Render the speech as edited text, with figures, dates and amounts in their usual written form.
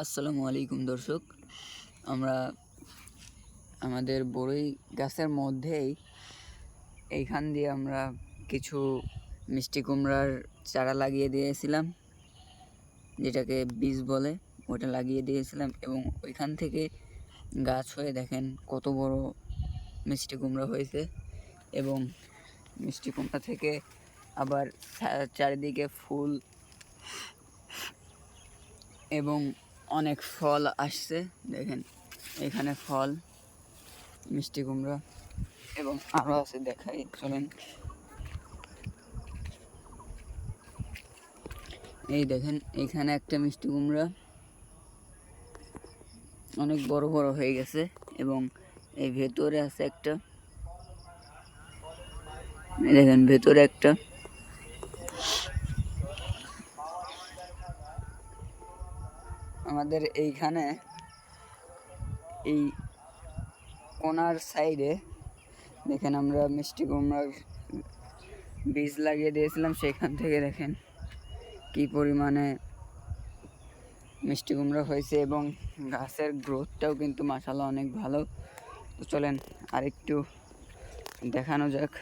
আসসালামু আলাইকুম দর্শক। আমরা আমাদের বড়ই গাছের মধ্যেই এইখান দিয়ে আমরা কিছু মিষ্টি কুমড়ার চারা লাগিয়ে দিয়েছিলাম, যেটাকে বীজ বলে। ওটা লাগিয়ে দিয়েছিলাম এবং ওইখান থেকে গাছ হয়ে দেখেন কত বড় মিষ্টি কুমড়া হয়েছে। এবং মিষ্টি কুমড়া থেকে আবার চারিদিকে ফুল এবং অনেক ফল আসছে। দেখেন এখানে ফল, মিষ্টি কুমড়া এবং আরও আছে, দেখাই চলেন। এই দেখেন এখানে একটা মিষ্টি কুমড়া অনেক বড় বড় হয়ে গেছে এবং এই ভেতরে আছে একটা, দেখেন ভেতরে একটা। আমাদের এইখানে এই কোনার সাইডে দেখেন আমরা মিষ্টি কুমড়ার বীজ লাগিয়ে দিয়েছিলাম, সেখান থেকে দেখেন কি পরিমাণে মিষ্টি কুমড়া হয়েছে এবং গাছের গ্রোথটাও কিন্তু মাশাআল্লাহ অনেক ভালো। তো চলেন আরেকটু দেখানো যাক।